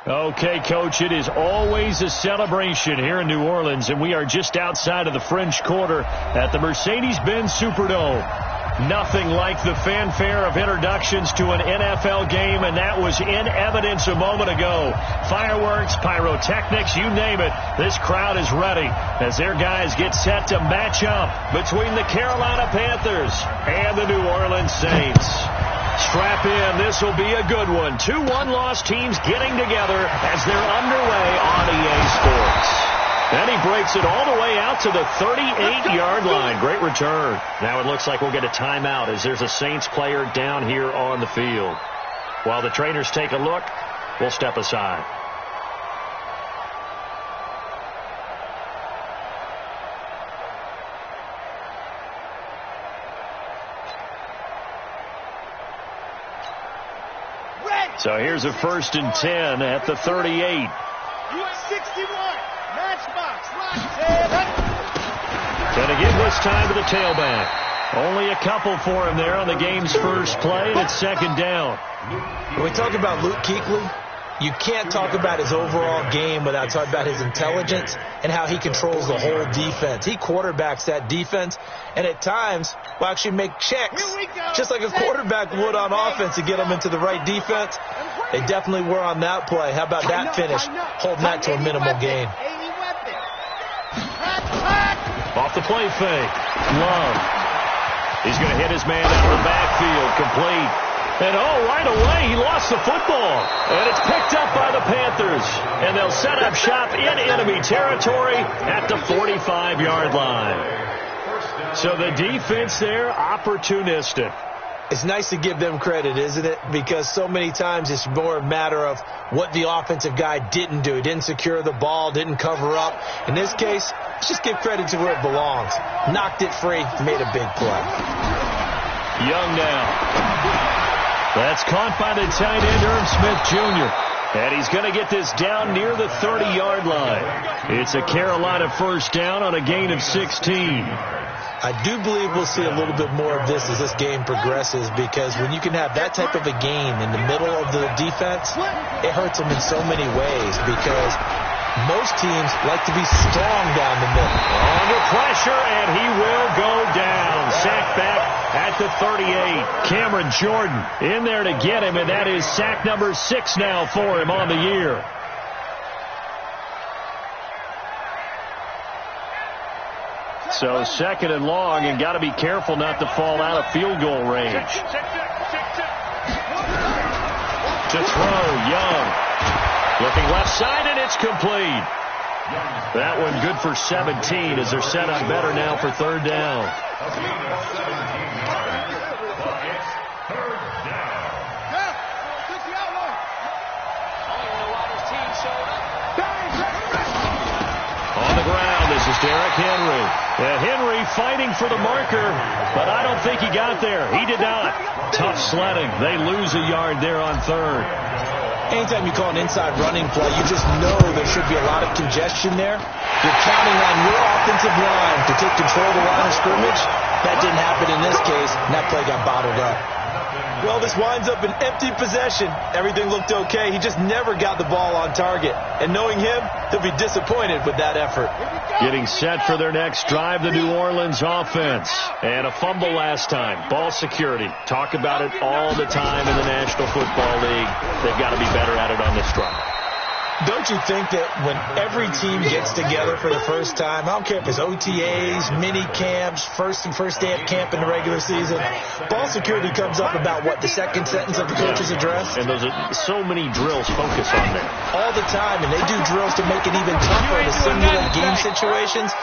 Okay, Coach, it is always a celebration here in New Orleans, and we are just outside of the French Quarter at the Mercedes-Benz Superdome. Nothing like the fanfare of introductions to an NFL game, and that was in evidence a moment ago. Fireworks, pyrotechnics, you name it. This crowd is ready as their guys get set to match up between the Carolina Panthers and the New Orleans Saints. Strap in. This will be a good one. 2 one-loss teams getting together as they're underway on EA Sports. And he breaks it all the way out to the 38-yard line. Great return. Now it looks like we'll get a timeout as there's a Saints player down here on the field. While the trainers take a look, we'll step aside. So here's a 1st and 10 at the 38. Going to give this time to the tailback. Only a couple for him there on the game's first play, and it's 2nd down. When we talk about Luke Kuechly, you can't talk about his overall game without talking about his intelligence and how he controls the whole defense. He quarterbacks that defense, and at times will actually make checks, just like a quarterback would on offense to get them into the right defense. They definitely were on that play. How about that finish, holding that to a minimal gain. Off the play fake. Love. He's going to hit his man out of the backfield. Complete. And right away, he lost the football. And it's picked up by the Panthers. And they'll set up shop in enemy territory at the 45-yard line. So the defense there, opportunistic. It's nice to give them credit, isn't it? Because so many times it's more a matter of what the offensive guy didn't do. He didn't secure the ball, didn't cover up. In this case, let's just give credit to where it belongs. Knocked it free, made a big play. Young now. That's caught by the tight end, Irv Smith Jr. And he's going to get this down near the 30-yard line. It's a Carolina 1st down on a gain of 16. I do believe we'll see a little bit more of this as this game progresses, because when you can have that type of a game in the middle of the defense, it hurts them in so many ways, because most teams like to be strong down the middle. Under pressure, and he will go down. Sacked back at the 38. Cameron Jordan in there to get him, and that is sack number 6 now for him on the year. So 2nd and long, and got to be careful not to fall out of field goal range. To throw, Young. Looking left side, and it's complete. That one good for 17 as they're set up better now for 3rd down. On the ground, this is Derrick Henry. Henry fighting for the marker, but I don't think he got there. He did not. Tough sledding. They lose a yard there on 3rd. Anytime you call an inside running play, you just know there should be a lot of congestion there. You're counting on your offensive line to take control of the line of scrimmage. That didn't happen in this case, and that play got bottled up. Well, this winds up an empty possession. Everything looked okay. He just never got the ball on target. And knowing him, he'll be disappointed with that effort. Getting set for their next drive, the New Orleans offense. And a fumble last time. Ball security. Talk about it all the time in the National Football League. They've got to be better at it on this drive. Don't you think that when every team gets together for the first time, I don't care if it's OTAs, mini camps, first day of camp in the regular season, ball security comes up about what, the second sentence of the coach's address? And those are so many drills focus on that. All the time, and they do drills to make it even tougher to simulate game situations.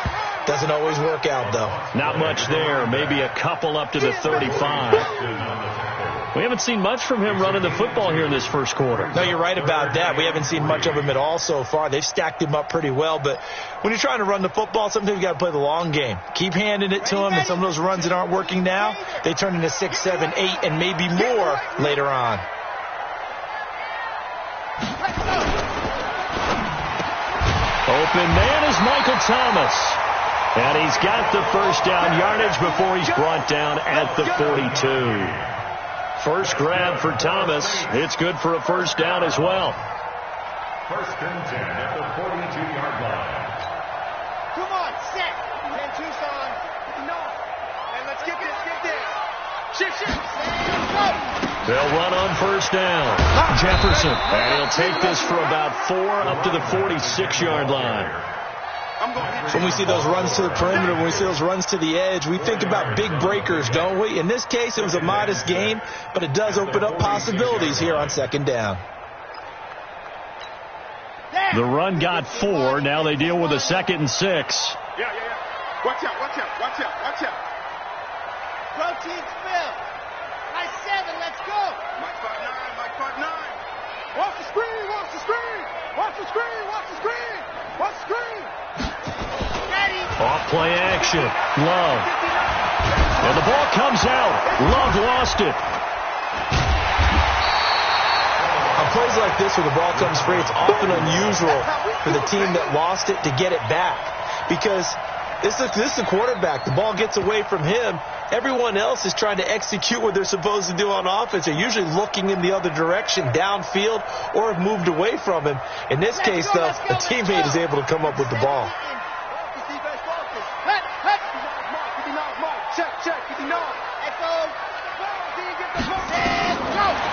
Doesn't always work out, though. Not much there. Maybe a couple up to the 35. We haven't seen much from him running the football here in this first quarter. No, you're right about that. We haven't seen much of him at all so far. They've stacked him up pretty well, but when you're trying to run the football, sometimes you got to play the long game. Keep handing it to him, and some of those runs that aren't working now, they turn into 6, 7, 8, and maybe more later on. Open man is Michael Thomas. And he's got the first down yardage before he's brought down at the 42. First grab for Thomas. It's good for a first down as well. First and 10 at the 42-yard line. Come on, set. 10 Tucson. No. And let's get this. Shift. They'll run on first down. Jefferson. And he'll take this for about 4 up to the 46-yard line. When we see those runs to the perimeter, when we see those runs to the edge, we think about big breakers, don't we? In this case, it was a modest gain, but it does open up possibilities here on second down. The run got 4. Now they deal with a 2nd and 6. Yeah. Watch out. Protein spill. Nice 7, let's go. Mike 5'9". Watch the screen. Ready. Off play action. Love. And the ball comes out. Love lost it. On plays like this where the ball comes free, it's often unusual for the team that lost it to get it back. Because this is the quarterback. The ball gets away from him. Everyone else is trying to execute what they're supposed to do on offense. They're usually looking in the other direction, downfield, or have moved away from him. In this case, though, a teammate is able to come up with the ball.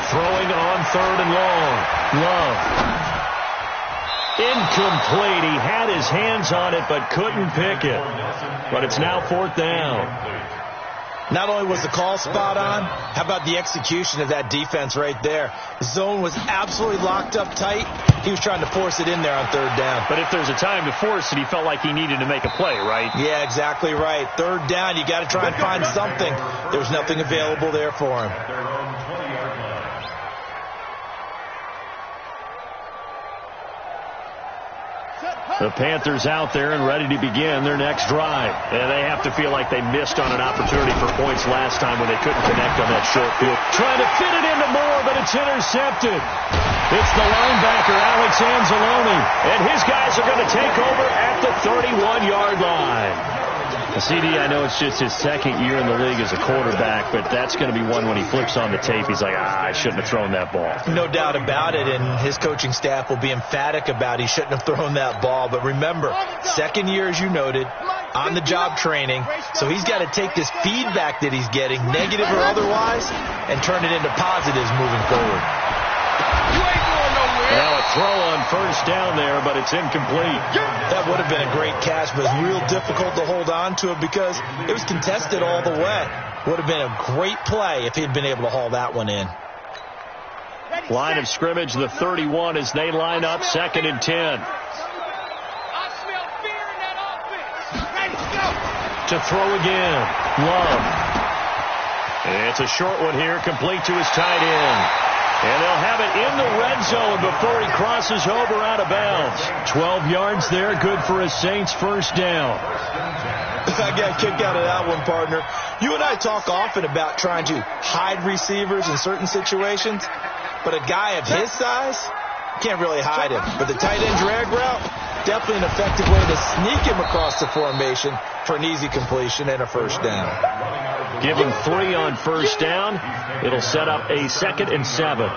Throwing on 3rd and long. Love. Incomplete. He had his hands on it but couldn't pick it. But it's now 4th down. Not only was the call spot on, how about the execution of that defense right there? The zone was absolutely locked up tight. He was trying to force it in there on 3rd down. But if there's a time to force it, he felt like he needed to make a play, right? Yeah, exactly right. 3rd down, you got to try and find something. There was nothing available there for him. The Panthers out there and ready to begin their next drive. And they have to feel like they missed on an opportunity for points last time when they couldn't connect on that short field. Trying to fit it into Moore, but it's intercepted. It's the linebacker, Alex Anzalone. And his guys are going to take over at the 31-yard line. CD, I know it's just his 2nd year in the league as a quarterback, but that's going to be one when he flips on the tape. He's like, I shouldn't have thrown that ball. No doubt about it, and his coaching staff will be emphatic about he shouldn't have thrown that ball. But remember, 2nd year, as you noted, on-the-job training, so he's got to take this feedback that he's getting, negative or otherwise, and turn it into positives moving forward. Now a throw on first down there, but it's incomplete. That would have been a great catch, but it's real difficult to hold on to it because it was contested all the way. Would have been a great play if he had been able to haul that one in. Line of scrimmage, the 31 as they line up, 2nd and 10. I smell fear in that offense. Ready, go. To throw again. Love. It's a short one here, complete to his tight end. And they'll have it in the red zone before he crosses over out of bounds. 12 yards there, good for a Saints first down. I got a kick out of that one, partner. You and I talk often about trying to hide receivers in certain situations, but a guy of his size can't really hide him. But the tight end drag route, definitely an effective way to sneak him across the formation for an easy completion and a first down. Give him 3 on first down. It'll set up a 2nd and 7.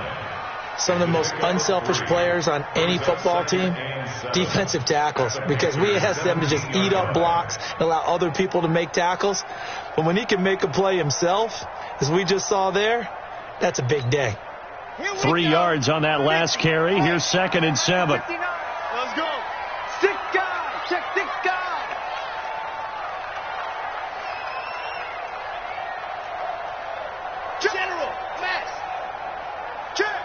Some of the most unselfish players on any football team, defensive tackles, because we ask them to just eat up blocks and allow other people to make tackles. But when he can make a play himself, as we just saw there, that's a big day. 3 yards on that last carry. Here's 2nd and 7. Let's go. Stick guy. Check stick guy. General. Max. Check.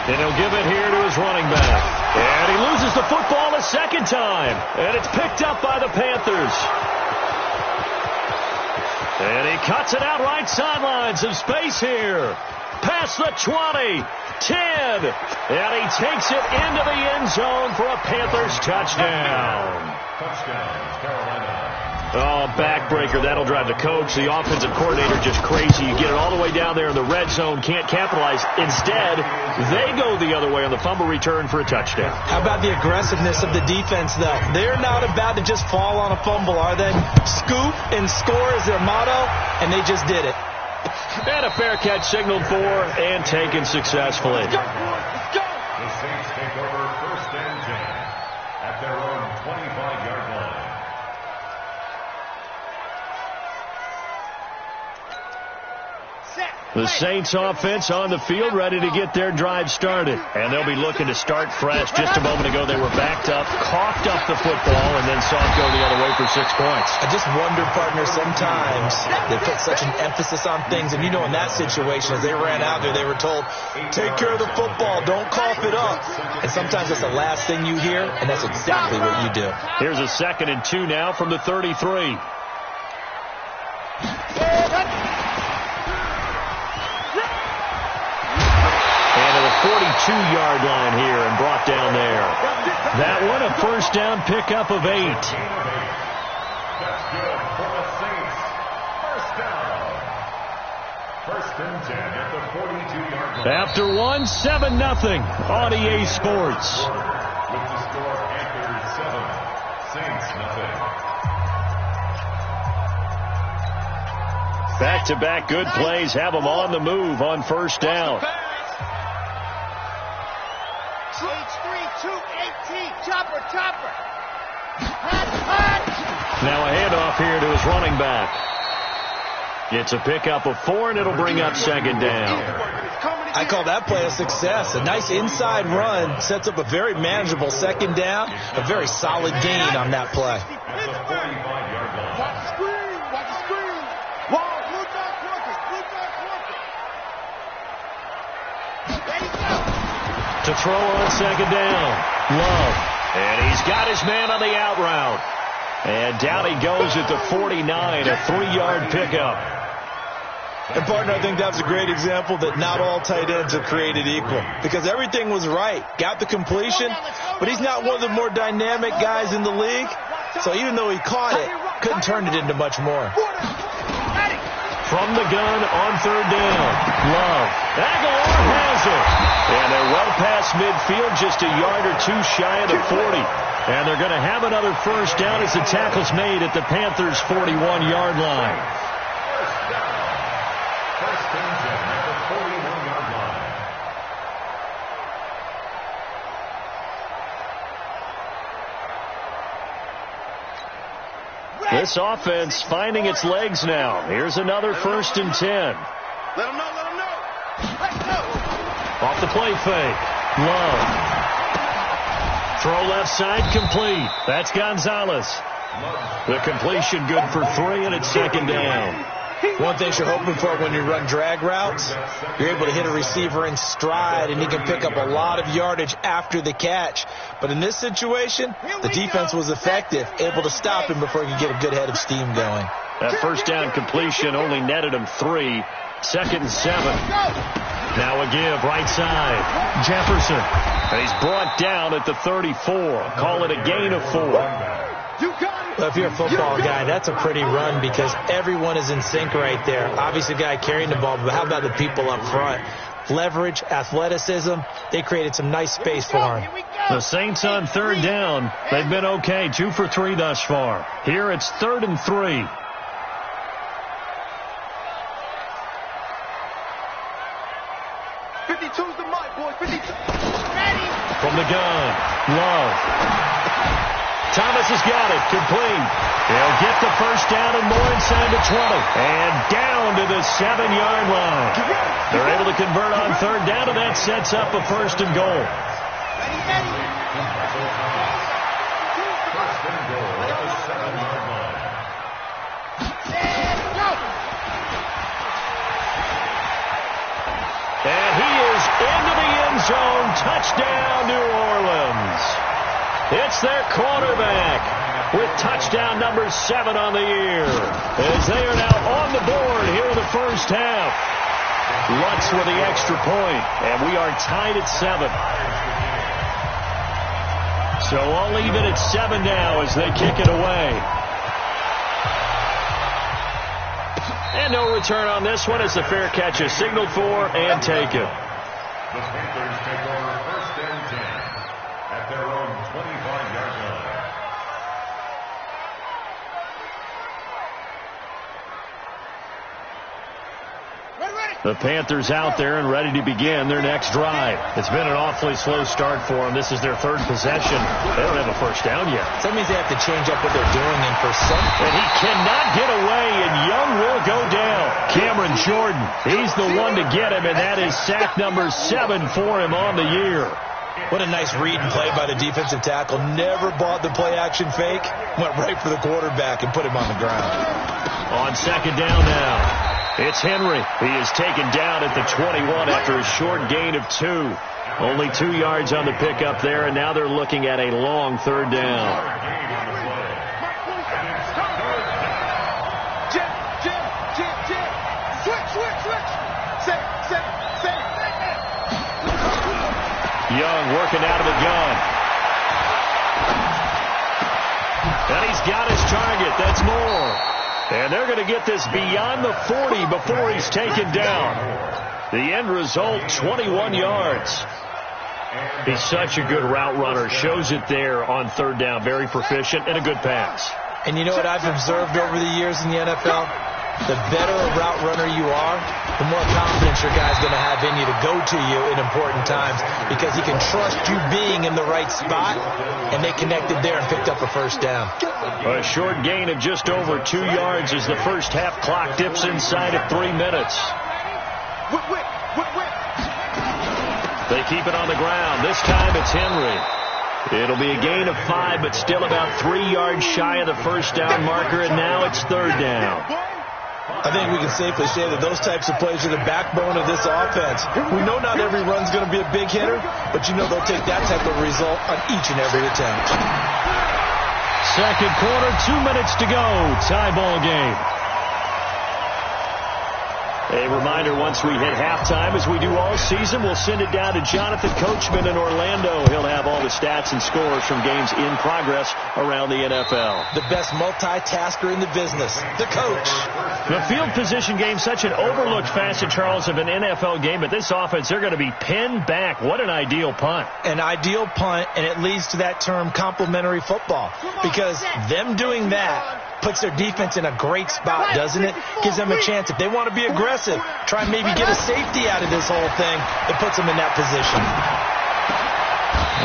And he'll give it here to his running back. And he loses the football a 2nd time. And it's picked up by the Panthers. And he cuts it out right sideline. Some space here. Past the 20. 10. And he takes it into the end zone for a Panthers touchdown. Touchdown, Carolina. Oh, backbreaker. That'll drive the coach, the offensive coordinator, just crazy. You get it all the way down there in the red zone, can't capitalize. Instead, they go the other way on the fumble return for a touchdown. How about the aggressiveness of the defense, though? They're not about to just fall on a fumble, are they? Scoop and score is their motto, and they just did it. And a fair catch signaled for and taken successfully. The Saints take over 1st and 10 at their own 25-yard line. The Saints offense on the field, ready to get their drive started. And they'll be looking to start fresh. Just a moment ago, they were backed up, coughed up the football, and then saw it go the other way for 6 points. I just wonder, partner, sometimes they put such an emphasis on things. And, you know, in that situation, as they ran out there, they were told, take care of the football, don't cough it up. And sometimes that's the last thing you hear, and that's exactly what you do. Here's a 2nd and 2 now from the 33. And to the 42-yard line here and brought down there. That one, a 1st down pickup of 8. That's good for the Saints. 1st down. 1st and 10 at the 42-yard line. After one, 7-0 on EA Sports. With the score, Panthers 7, Saints nothing. Back-to-back good plays have them on the move on 1st down. Chopper. Now a handoff here to his running back. It's a pickup of 4, and it'll bring up 2nd down. I call that play a success. A nice inside run sets up a very manageable 2nd down. A very solid gain on that play. At the 45-yard line. Watch the screen. Wow, blue dot working. There you go. To throw on 2nd down. Love. And he's got his man on the out route. And down he goes at the 49, a 3-yard pickup. And, partner, I think that's a great example that not all tight ends are created equal. Because everything was right. Got the completion, but he's not one of the more dynamic guys in the league. So even though he caught it, couldn't turn it into much more. From the gun on 3rd down. Love. Aguilar has it. And they're well past midfield, just a yard or 2 shy of the 40. And they're going to have another 1st down as the tackle's made at the Panthers' 41-yard line. 1st down. 1st and 10 at the 41-yard line. This offense finding its legs now. Here's another 1st and 10. Let him know. Let's go. Off the play fake. Love. Throw left side complete. That's Gonzalez. The completion good for 3, and it's 2nd down. One thing you're hoping for when you run drag routes, you're able to hit a receiver in stride, and he can pick up a lot of yardage after the catch. But in this situation, the defense was effective, able to stop him before he could get a good head of steam going. That 1st down completion only netted him 3. 2nd and 7. Now a give, right side. Jefferson. And he's brought down at the 34. Call it a gain of 4. Well, if you're a football guy, that's a pretty run because everyone is in sync right there. Obviously, the guy carrying the ball, but how about the people up front? Leverage, athleticism, they created some nice space for him. The Saints on 3rd down. They've been okay, 2 for 3 thus far. Here it's 3rd and 3. From the gun, Love. Thomas has got it, complete. They'll get the 1st down and more inside the 20. And down to the 7-yard line. They're able to convert on 3rd down, and that sets up a 1st and goal. 1st and goal at the 7-yard line. And he is into the end zone. Touchdown, New Orleans. It's their quarterback with touchdown number 7 on the year. As they are now on the board here in the 1st half. Lutz with the extra point, and we are tied at 7. So all even at 7 now as they kick it away. And no return on this one as the fair catch is signaled for and taken. The Panthers take over 1st and 10 at their own 25-yard line. Ready. The Panthers out there and ready to begin their next drive. It's been an awfully slow start for them. This is their third possession. They don't have a first down yet. So that means they have to change up what they're doing, and for some... And he cannot get away, and Young will go down. Cameron Jordan, he's the one to get him, and that is sack number 7 for him on the year. What a nice read and play by the defensive tackle. Never bought the play-action fake. Went right for the quarterback and put him on the ground. On second down now. It's Henry. He is taken down at the 21 after a short gain of 2. Only 2 yards on the pickup there, and now they're looking at a long third down. Young working out of the gun. And he's got his target. That's Moore. And they're going to get this beyond the 40 before he's taken down. The end result, 21 yards. He's such a good route runner. Shows it there on third down. Very proficient and a good pass. And you know what I've observed over the years in the NFL? The better a route runner you are, the more confidence your guy's going to have in you to go to you in important times, because he can trust you being in the right spot, and they connected there and picked up a first down. A short gain of just over 2 yards as the first half clock dips inside of 3 minutes. They keep it on the ground. This time it's Henry. It'll be a gain of 5, but still about 3 yards shy of the first down marker, and now it's third down. I think we can safely say that those types of plays are the backbone of this offense. We know not every run's going to be a big hitter, but you know they'll take that type of result on each and every attempt. Second quarter, 2 minutes to go. Tie ball game. A reminder, once we hit halftime, as we do all season, we'll send it down to Jonathan Coachman in Orlando. He'll have all the stats and scores from games in progress around the NFL. The best multitasker in the business, the coach. The field position game, such an overlooked facet, Charles, of an NFL game, but this offense, they're going to be pinned back. What an ideal punt. An ideal punt, and it leads to that term complementary football, because them doing that puts their defense in a great spot, doesn't it? Gives them a chance. If they want to be aggressive, try and maybe get a safety out of this whole thing, it puts them in that position.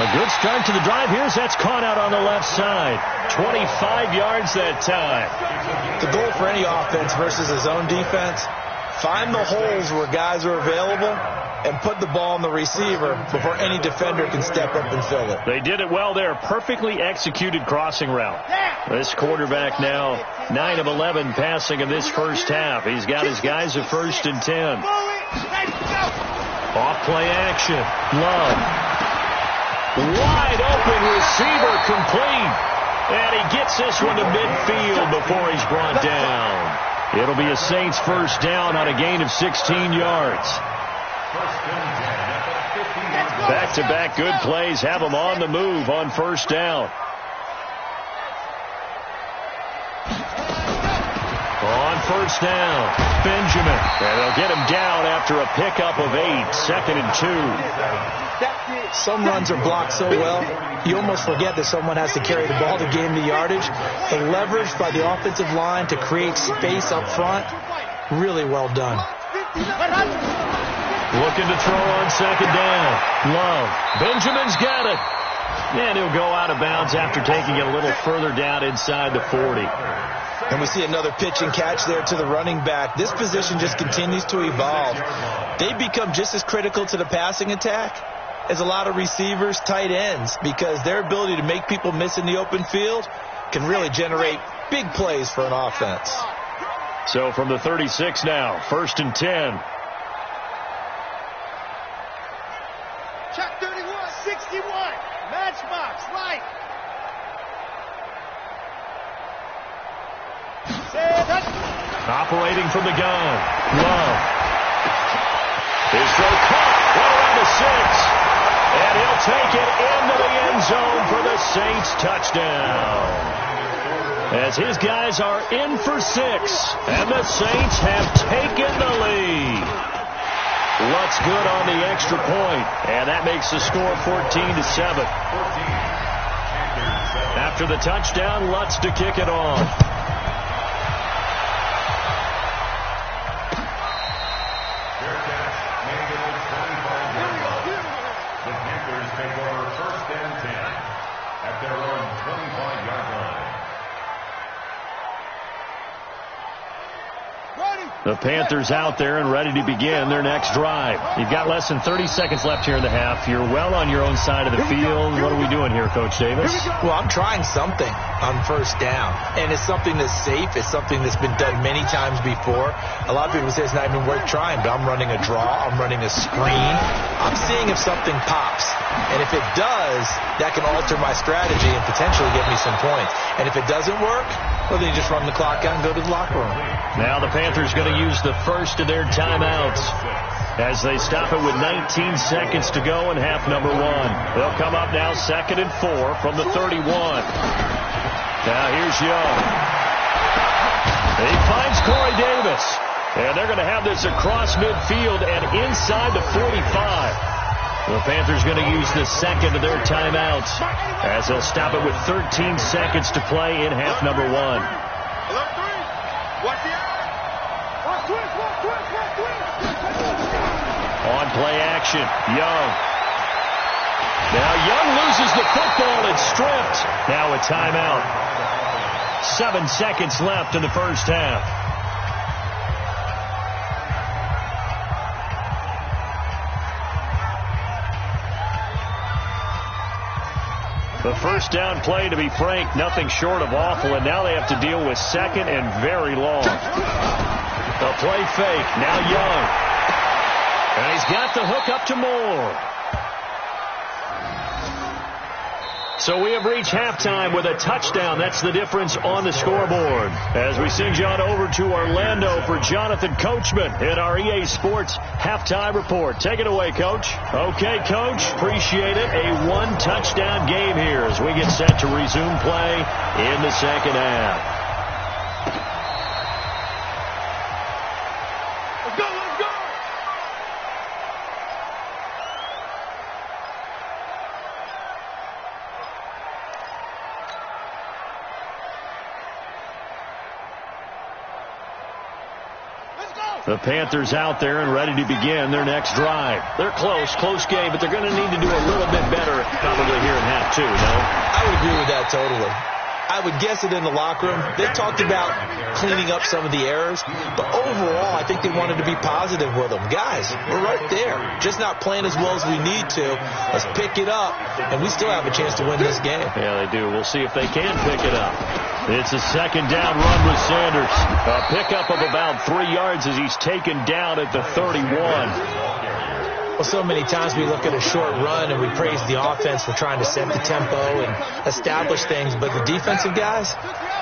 A good start to the drive here as that's caught out on the left side. 25 yards that time. The goal for any offense versus his own defense, find the holes where guys are available and put the ball on the receiver before any defender can step up and fill it. They did it well there. Perfectly executed crossing route. This quarterback now 9 of 11 passing in this first half. He's got his guys at 1st and 10. Off play action. Love. Wide open receiver complete. And he gets this one to midfield before he's brought down. It'll be a Saints first down on a gain of 16 yards. Back-to-back good plays have them on the move on first down. On first down, Benjamin. And they'll get him down after a pickup of 8, 2nd and 2. Some runs are blocked so well, you almost forget that someone has to carry the ball to gain the yardage. The leverage by the offensive line to create space up front, really well done. Looking to throw on second down. Love. Benjamin's got it. And he'll go out of bounds after taking it a little further down inside the 40. And we see another pitch and catch there to the running back. This position just continues to evolve. They become just as critical to the passing attack as a lot of receivers, tight ends, because their ability to make people miss in the open field can really generate big plays for an offense. So from the 36 now, 1st and 10. Check 31, 61, matchbox, right. Operating from the gun. Love. His throw caught right around the 6. And he'll take it into the end zone for the Saints touchdown. As his guys are in for 6. And the Saints have taken the lead. Lutz good on the extra point. And that makes the score 14-7. After the touchdown, Lutz to kick it off. The Panthers out there and ready to begin their next drive. You've got less than 30 seconds left here in the half. You're well on your own side of the field. What are we doing here, Coach Davis? Well, I'm trying something on first down, and it's something that's safe. It's something that's been done many times before. A lot of people say it's not even worth trying, but I'm running a draw. I'm running a screen. I'm seeing if something pops, and if it does, that can alter my strategy and potentially get me some points. And if it doesn't work, well, then you just run the clock out and go to the locker room. Now the Panthers going to use the first of their timeouts as they stop it with 19 seconds to go in half number one. They'll come up now 2nd and 4 from the 31. Now here's Young. He finds Corey Davis. And they're going to have this across midfield and inside the 45. The Panthers going to use the second of their timeouts as they'll stop it with 13 seconds to play in half number one. On play action, Young. Now Young loses the football. It's stripped. Now a timeout. 7 seconds left in the first half. The first down play, to be frank, nothing short of awful, and now they have to deal with second and very long. The play fake, now Young. And he's got the hook up to Moore. So we have reached halftime with a touchdown. That's the difference on the scoreboard. As we send you on over to Orlando for Jonathan Coachman in our EA Sports halftime report. Take it away, Coach. Okay, Coach. Appreciate it. A one-touchdown game here as we get set to resume play in the second half. The Panthers out there and ready to begin their next drive. They're close game, but they're going to need to do a little bit better probably here in half two, no? I would agree with that totally. I would guess it in the locker room. They talked about cleaning up some of the errors, but overall, I think they wanted to be positive with them. Guys, we're right there. Just not playing as well as we need to. Let's pick it up, and we still have a chance to win this game. Yeah, they do. We'll see if they can pick it up. It's a second down run with Sanders. A pickup of about 3 yards as he's taken down at the 31. Well, so many times we look at a short run and we praise the offense for trying to set the tempo and establish things. But the defensive guys,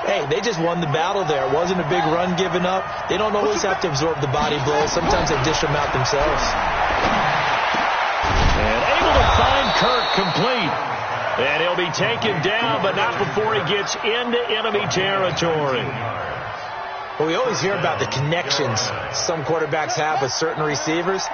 hey, they just won the battle there. It wasn't a big run given up. They don't always have to absorb the body blows. Sometimes they dish them out themselves. And able to find Kirk complete. And he'll be taken down, but not before he gets into enemy territory. Well, we always hear about the connections some quarterbacks have with certain receivers.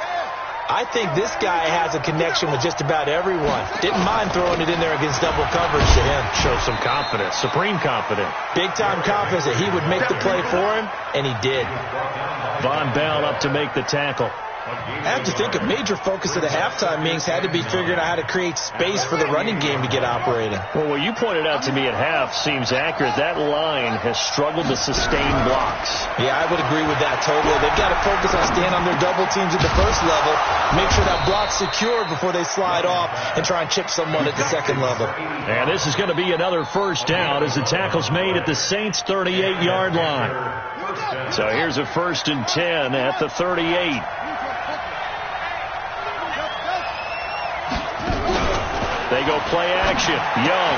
I think this guy has a connection with just about everyone. Didn't mind throwing it in there against double coverage to him. Showed some confidence, supreme confidence. Big-time confidence that he would make the play for him, and he did. Von Bell up to make the tackle. I have to think a major focus of the halftime meetings had to be figuring out how to create space for the running game to get operating. Well, what you pointed out to me at half seems accurate. That line has struggled to sustain blocks. Yeah, I would agree with that totally. They've got to focus on staying on their double teams at the first level, make sure that block's secure before they slide off and try and chip someone at the second level. And this is going to be another first down as the tackle's made at the Saints' 38-yard line. So here's a 1st and 10 at the 38. They go play action. Young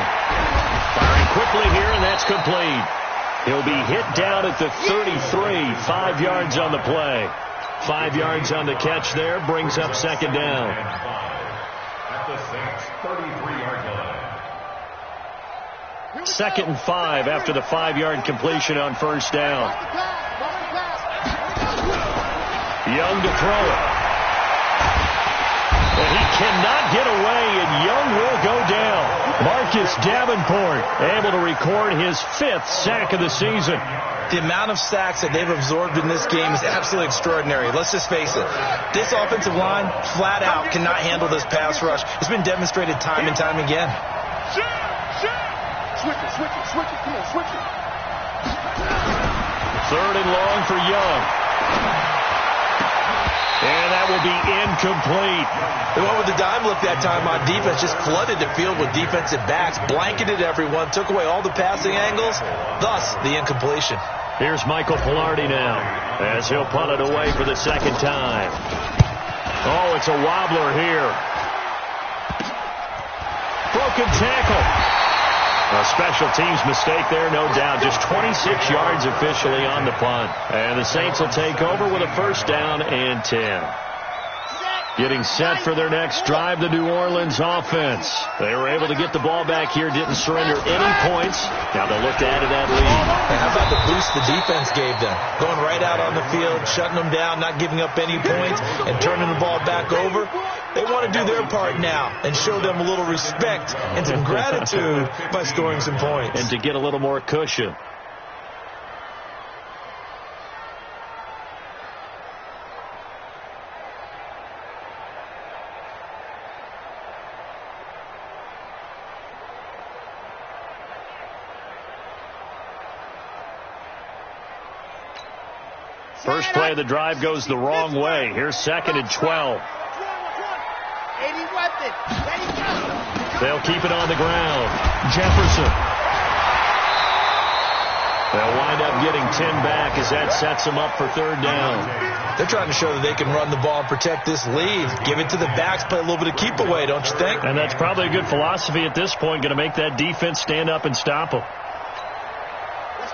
firing quickly here, and that's complete. He'll be hit down at the 33. 5 yards on the play. 5 yards on the catch there. Brings up second down. At the Saints' 33-yard line. 2nd and 5 after the 5-yard completion on first down. Young to throw it. And he cannot get away, and Young will go down. Marcus Davenport able to record his 5th sack of the season. The amount of sacks that they've absorbed in this game is absolutely extraordinary. Let's just face it. This offensive line, flat out, cannot handle this pass rush. It's been demonstrated time and time again. Switch it. Come on, switch it. 3rd and long for Young. And that will be incomplete. They went with the dime look that time on defense, just flooded the field with defensive backs, blanketed everyone, took away all the passing angles, thus the incompletion. Here's Michael Pilardi now, as he'll punt it away for the second time. Oh, it's a wobbler here. Broken tackle. A special teams mistake there, no doubt. Just 26 yards officially on the punt. And the Saints will take over with a first down and 10. Getting set for their next drive, the New Orleans offense. They were able to get the ball back here, didn't surrender any points. Now they'll look to add to that lead. And how about the boost the defense gave them? Going right out on the field, shutting them down, not giving up any points, and turning the ball back over. They want to do their part now and show them a little respect and some gratitude by scoring some points. And to get a little more cushion. First play of the drive goes the wrong way. Here's 2nd and 12. They'll keep it on the ground. Jefferson. They'll wind up getting 10 back as that sets them up for third down. They're trying to show that they can run the ball and protect this lead. Give it to the backs, play a little bit of keep away, don't you think? And that's probably a good philosophy at this point, going to make that defense stand up and stop them.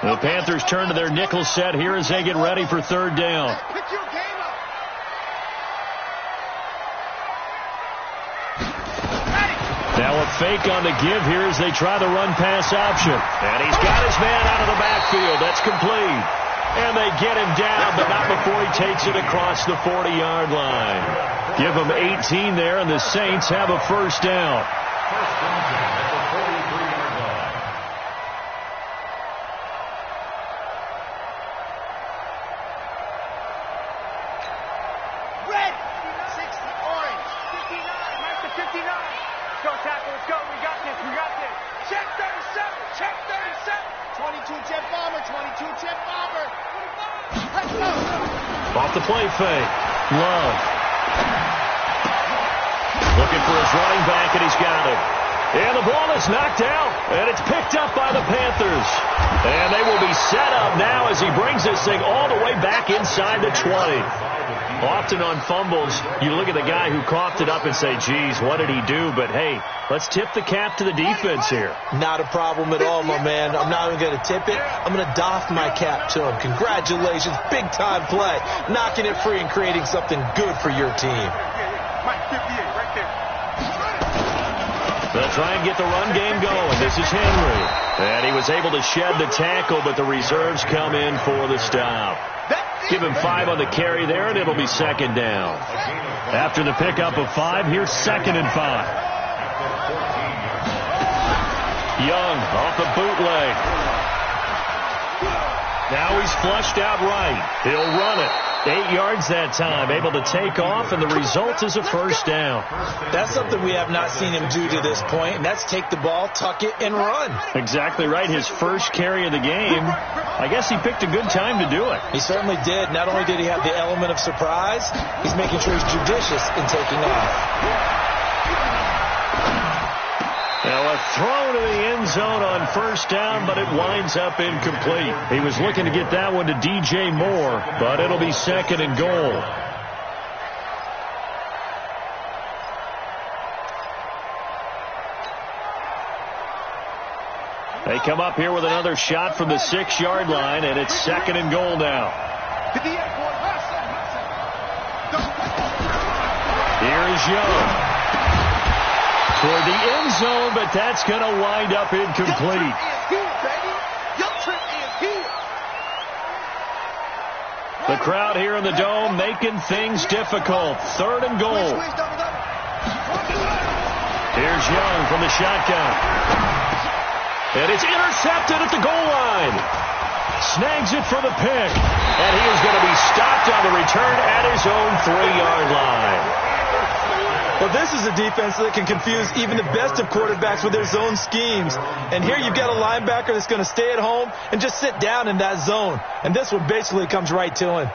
The Panthers turn to their nickel set here as they get ready for third down. Now a fake on the give here as they try the run-pass option. And he's got his man out of the backfield. That's complete. And they get him down, but not before he takes it across the 40-yard line. Give him 18 there, and the Saints have a first down. First and 10 at the 43-yard line. Red, 60, orange, 59, mark the 59. Let's go, tackle, let's go. We got this, we got this. Check 37, check 37. 22 jet bomber, 22 jet bomber. Let's go. Off the play fake. Love. Looking for his running back, and he's got it. And the ball is knocked out, and it's picked up by the Panthers. And they will be set up now as he brings this thing all the way back inside the 20. Often on fumbles, you look at the guy who coughed it up and say, geez, what did he do? But, hey, let's tip the cap to the defense here. Not a problem at all, my man. I'm not even going to tip it. I'm going to doff my cap to him. Congratulations. Big-time play. Knocking it free and creating something good for your team. Mike, 58, right there. They'll try and get the run game going. This is Henry. And he was able to shed the tackle, but the reserves come in for the stop. Give him 5 on the carry there, and it'll be second down. After the pickup of 5, here's 2nd and 5. Young off the bootleg. Now he's flushed out right. He'll run it. 8 yards that time, able to take off, and the result is a first down. That's something we have not seen him do to this point, and that's take the ball, tuck it, and run. Exactly right. His first carry of the game. I guess he picked a good time to do it. He certainly did. Not only did he have the element of surprise, he's making sure he's judicious in taking off. Now a throw to the end zone on first down, but it winds up incomplete. He was looking to get that one to DJ Moore, but it'll be 2nd and goal. They come up here with another shot from the 6-yard line, and it's 2nd and goal now. Here's Young. Toward the end zone, but that's going to wind up incomplete. The crowd here in the Dome making things difficult. 3rd and goal. Here's Young from the shotgun. And it's intercepted at the goal line. Snags it for the pick. And he is going to be stopped on the return at his own 3-yard line. Well, this is a defense that can confuse even the best of quarterbacks with their zone schemes. And here you've got a linebacker that's going to stay at home and just sit down in that zone. And this one basically comes right to him.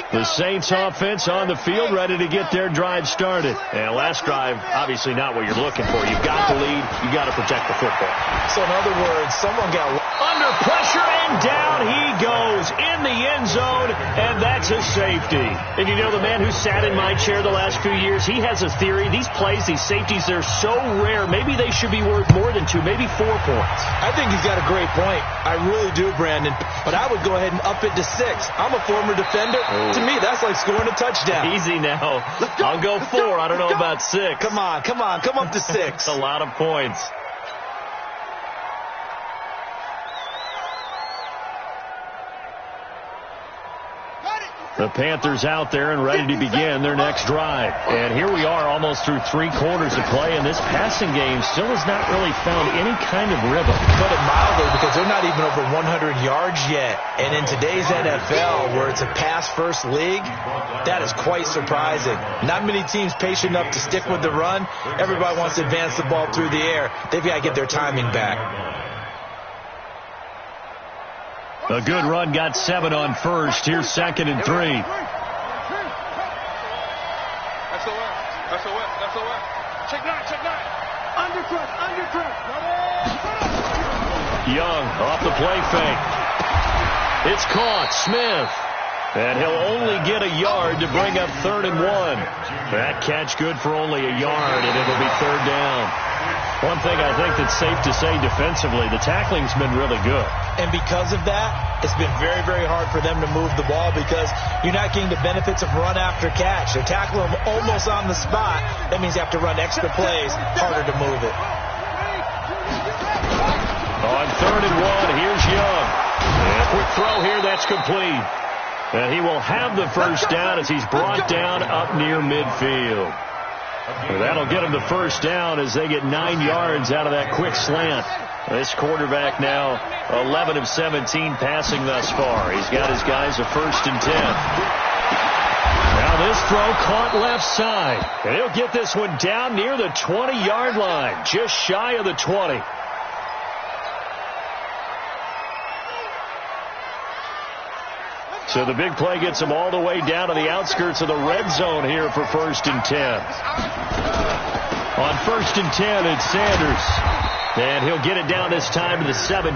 The Saints offense on the field, ready to get their drive started. And last drive, obviously not what you're looking for. You've got the lead. You've got to protect the football. So in other words, someone got under pressure, and down he goes in the end zone, and that's a safety. And you know, the man who sat in my chair the last few years, he has a theory. These plays, these safeties, they're so rare. Maybe they should be worth more than 2, maybe 4 points. I think he's got a great point. I really do, Brandon. But I would go ahead and up it to 6. I'm a former defender. Oh. To me, that's like scoring a touchdown. Easy now. I'll go 4. I don't know about 6. Come on. Come up to 6. A lot of points. The Panthers out there and ready to begin their next drive. And here we are almost through 3 quarters of play, and this passing game still has not really found any kind of rhythm. Put it mildly, because they're not even over 100 yards yet. And in today's NFL, where it's a pass-first league, that is quite surprising. Not many teams patient enough to stick with the run. Everybody wants to advance the ball through the air. They've got to get their timing back. A good run got 7 on first. Here's 2nd and 3. That's the way. Check 9. Undercut. Young off the play fake. It's caught. Smith. And he'll only get a yard to bring up 3rd and 1. That catch good for only a yard, and it'll be 3rd down. One thing I think that's safe to say defensively, the tackling's been really good. And because of that, it's been very, very hard for them to move the ball because you're not getting the benefits of run after catch. They tackle them almost on the spot. That means you have to run extra plays, harder to move it. On 3rd and 1, here's Young. And a quick throw here, that's complete. And he will have the first down as he's brought down up near midfield. Well, that'll get him the first down as they get 9 yards out of that quick slant. This quarterback now 11 of 17 passing thus far. He's got his guys a 1st and 10. Now this throw caught left side. And he'll get this one down near the 20-yard line, just shy of the 20. So the big play gets him all the way down to the outskirts of the red zone here for 1st and 10. On 1st and 10, it's Sanders. And he'll get it down this time to the 17.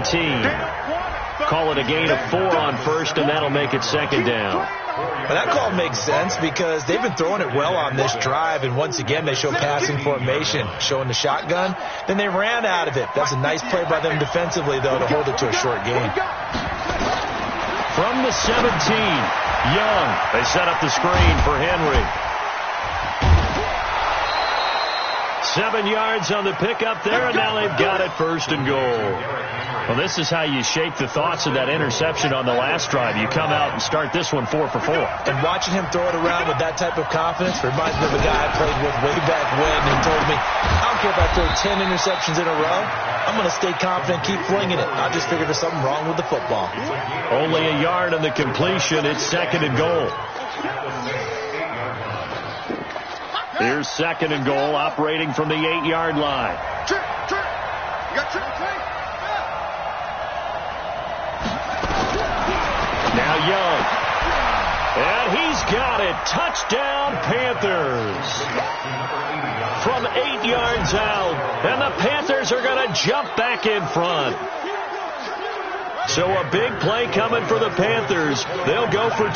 Call it a gain of 4 on 1st, and that'll make it 2nd down. Well, that call makes sense because they've been throwing it well on this drive, and once again they show passing formation, showing the shotgun. Then they ran out of it. That's a nice play by them defensively, though, to hold it to a short gain. From the 17, Young. They set up the screen for Henry. 7 yards on the pickup there, and now they've got it 1st and goal. Well, this is how you shake the thoughts of that interception on the last drive. You come out and start this one 4 for 4. And watching him throw it around with that type of confidence reminds me of a guy I played with way back when who told me, I don't care if I throw 10 interceptions in a row. I'm going to stay confident, keep flinging it. I just figured there's something wrong with the football. Only a yard on the completion. It's 2nd and goal. Here's 2nd and goal, operating from the 8-yard line. Now Young. And he's got it. Touchdown, Panthers. From 8 yards out. And the Panthers are going to jump back in front. So a big play coming for the Panthers. They'll go for 2.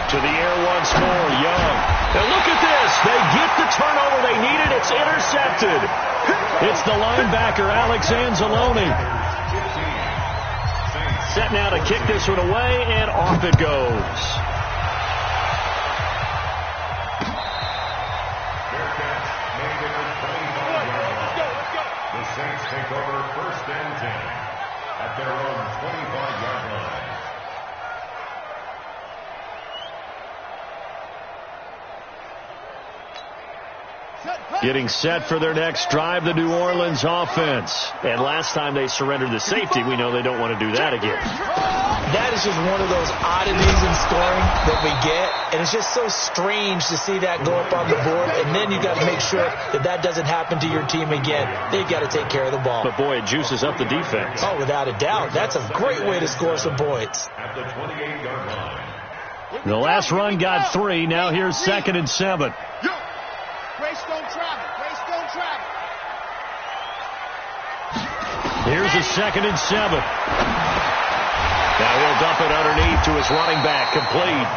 To the air once more, Young. And look at this. They get the turnover they needed. It's intercepted. It's the linebacker, Alex Anzalone. Set now to kick this one away, and off it goes. The Saints take over 1st and 10 at their own 25-yard line. Getting set for their next drive, the New Orleans offense. And last time they surrendered the safety, we know they don't want to do that again. That is just one of those oddities in scoring that we get, and it's just so strange to see that go up on the board, and then you got to make sure that that doesn't happen to your team again. They've got to take care of the ball. But, boy, it juices up the defense. Oh, without a doubt. That's a great way to score some points. At the 28-yard line. The last run got 3. Now here's 2nd and 7. Grace don't travel. Grace don't travel. Here's a 2nd and 7. Now he'll dump it underneath to his running back, complete.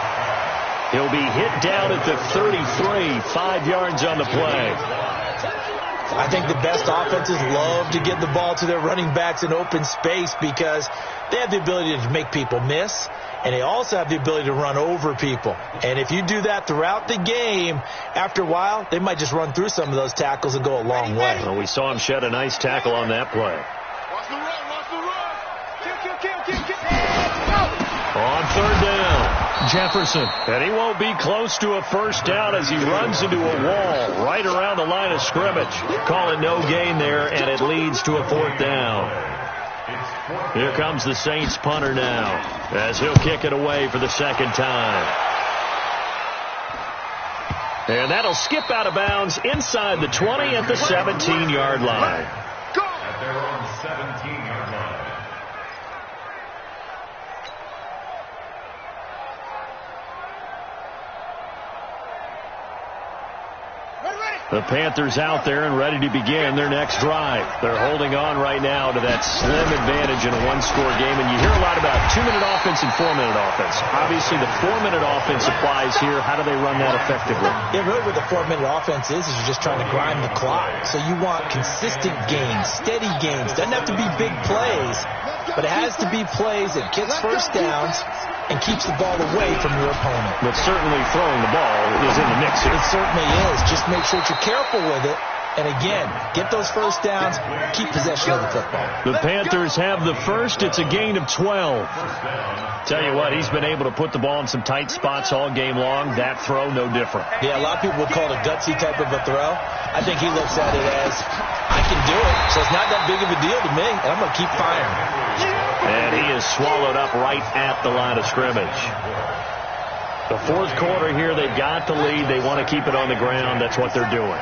He'll be hit down at the 33, 5 yards on the play. I think the best offenses love to get the ball to their running backs in open space because they have the ability to make people miss, and they also have the ability to run over people. And if you do that throughout the game, after a while, they might just run through some of those tackles and go a long way. Well, we saw him shed a nice tackle on that play. Watch the run. Watch the run. Kill. On 3rd down, Jefferson. And he won't be close to a first down as he runs into a wall right around the line of scrimmage. Calling no gain there, and it leads to a 4th down. Here comes the Saints punter now as he'll kick it away for the 2nd time. And that'll skip out of bounds inside the 20 at the 17-yard line. At their own 17-yard line. The Panthers out there and ready to begin their next drive. They're holding on right now to that slim advantage in a one-score game. And you hear a lot about 2-minute offense and 4-minute offense. Obviously, the 4-minute offense applies here. How do they run that effectively? Yeah, really what the 4-minute offense is you're just trying to grind the clock. So you want consistent gains, steady gains. Doesn't have to be big plays, but it has to be plays that gets first downs and keeps the ball away from your opponent. But certainly throwing the ball is in the mix here. It certainly is. Just make sure that you're careful with it. And again, get those first downs, keep possession of the football. The Panthers have the first. It's a gain of 12. Tell you what, he's been able to put the ball in some tight spots all game long. That throw, no different. Yeah, a lot of people would call it a gutsy type of a throw. I think he looks at it as, I can do it, so it's not that big of a deal to me, and I'm going to keep firing. And he is swallowed up right at the line of scrimmage. The 4th quarter here, they've got the lead. They want to keep it on the ground. That's what they're doing.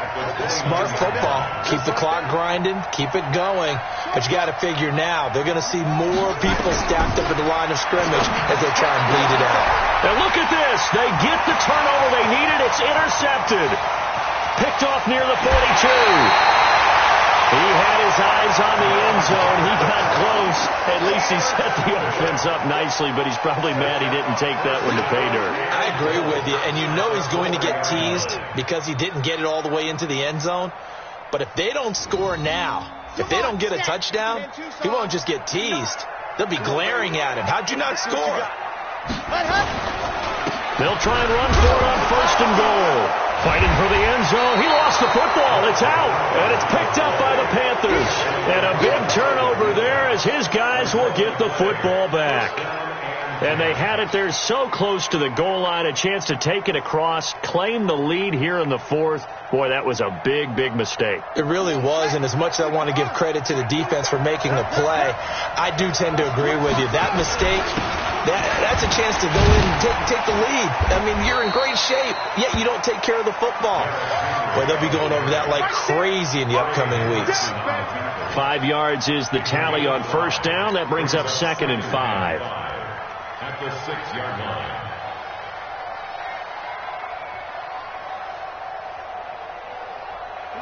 Smart football. Keep the clock grinding. Keep it going. But you got to figure now, they're going to see more people stacked up at the line of scrimmage as they try and bleed it out. And look at this. They get the turnover they needed. It's intercepted. Picked off near the 42. He had his eyes on the end zone. He got close. At least he set the offense up nicely, but he's probably mad he didn't take that one to pay dirt. I agree with you, and you know he's going to get teased because he didn't get it all the way into the end zone. But if they don't score now, if they don't get a touchdown, he won't just get teased. They'll be glaring at him. How'd you not score? They'll try and run for it on 1st and goal. Fighting for the end zone. He lost the football. It's out. And it's picked up by the Panthers. And a big turnover there as his guys will get the football back. And they had it there so close to the goal line. A chance to take it across, claim the lead here in the 4th. Boy, that was a big, big mistake. It really was, and as much as I want to give credit to the defense for making the play, I do tend to agree with you. That mistake, that's a chance to go in and take the lead. I mean, you're in great shape, yet you don't take care of the football. Boy, they'll be going over that like crazy in the upcoming weeks. 5 yards is the tally on 1st down. That brings up 2nd and 5. At the 6-yard line.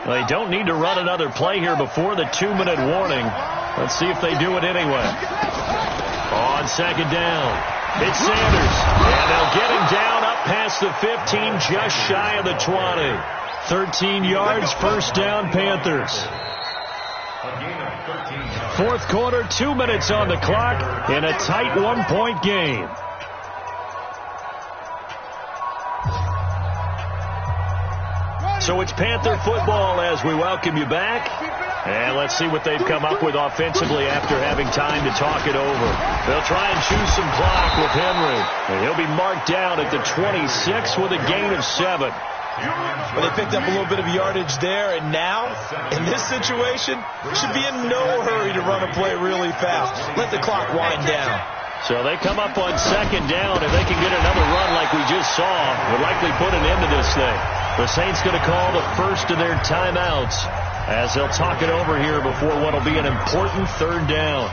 They don't need to run another play here before the 2-minute warning. Let's see if they do it anyway. On 2nd down, it's Sanders. And they'll get him down up past the 15, just shy of the 20. 13 yards, 1st down, Panthers. 4th quarter, 2 minutes on the clock in a tight 1-point game. So it's Panther football as we welcome you back. And let's see what they've come up with offensively after having time to talk it over. They'll try and choose some clock with Henry. And he'll be marked down at the 26 with a gain of 7. Well, they picked up a little bit of yardage there, and now, in this situation, should be in no hurry to run a play really fast. Let the clock wind down. So they come up on second down, and they can get another run like we just saw. Would likely put an end to this thing. The Saints going to call the first of their timeouts as they'll talk it over here before what will be an important third down.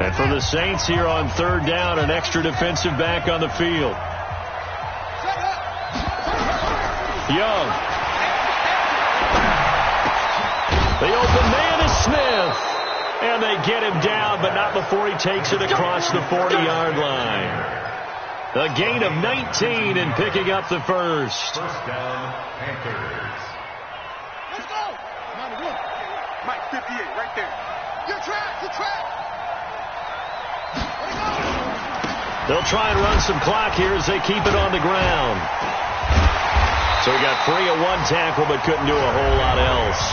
And for the Saints here on third down, an extra defensive back on the field. Young. The open man is Smith. And they get him down, but not before he takes it across the 40-yard line. A gain of 19 in picking up the first. First down, Panthers. Let's go. Mike, 58, right there. Your track, your track. They'll try and run some clock here as they keep it on the ground. So he got free of one tackle, but couldn't do a whole lot else.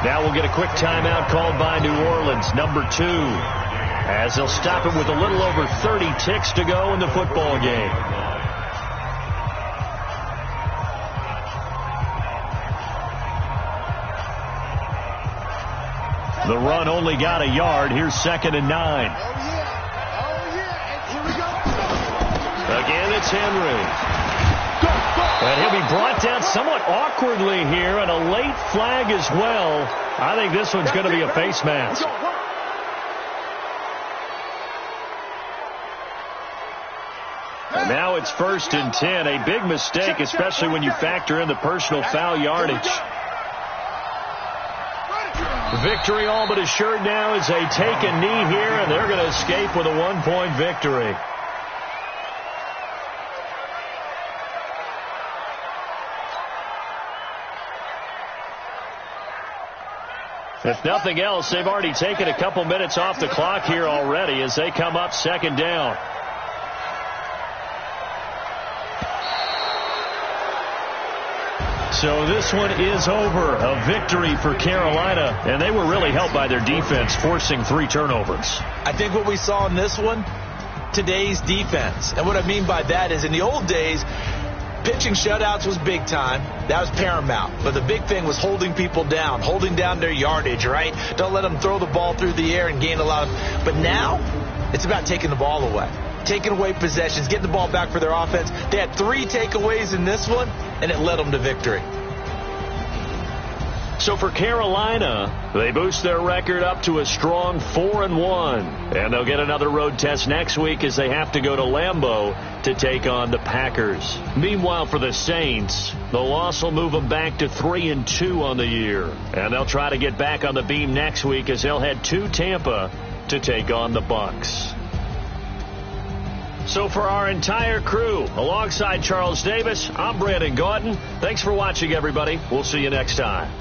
Now we'll get a quick timeout called by New Orleans, number 2, as they'll stop it with a little over 30 ticks to go in the football game. The run only got a yard. Here's 2nd and 9. Oh, yeah. And here we go. Again, it's Henry. And he'll be brought down somewhat awkwardly here, and a late flag as well. I think this one's going to be a face mask. And now it's 1st and 10. A big mistake, especially when you factor in the personal foul yardage. Victory all but assured now as they take a knee here, and they're going to escape with a 1-point victory. If nothing else, they've already taken a couple minutes off the clock here already as they come up 2nd down. So this one is over. A victory for Carolina, and they were really helped by their defense, forcing 3 turnovers. I think what we saw in this one, today's defense. And what I mean by that is in the old days, pitching shutouts was big time. That was paramount. But the big thing was holding people down, holding down their yardage, right? Don't let them throw the ball through the air and gain a lot of... But now, it's about taking the ball away. Taking away possessions, getting the ball back for their offense. They had 3 takeaways in this one, and it led them to victory. So for Carolina, they boost their record up to a strong 4-1. And they'll get another road test next week as they have to go to Lambeau to take on the Packers. Meanwhile, for the Saints, the loss will move them back to 3-2 on the year. And they'll try to get back on the beam next week as they'll head to Tampa to take on the Bucs. So for our entire crew, alongside Charles Davis, I'm Brandon Gautin. Thanks for watching, everybody. We'll see you next time.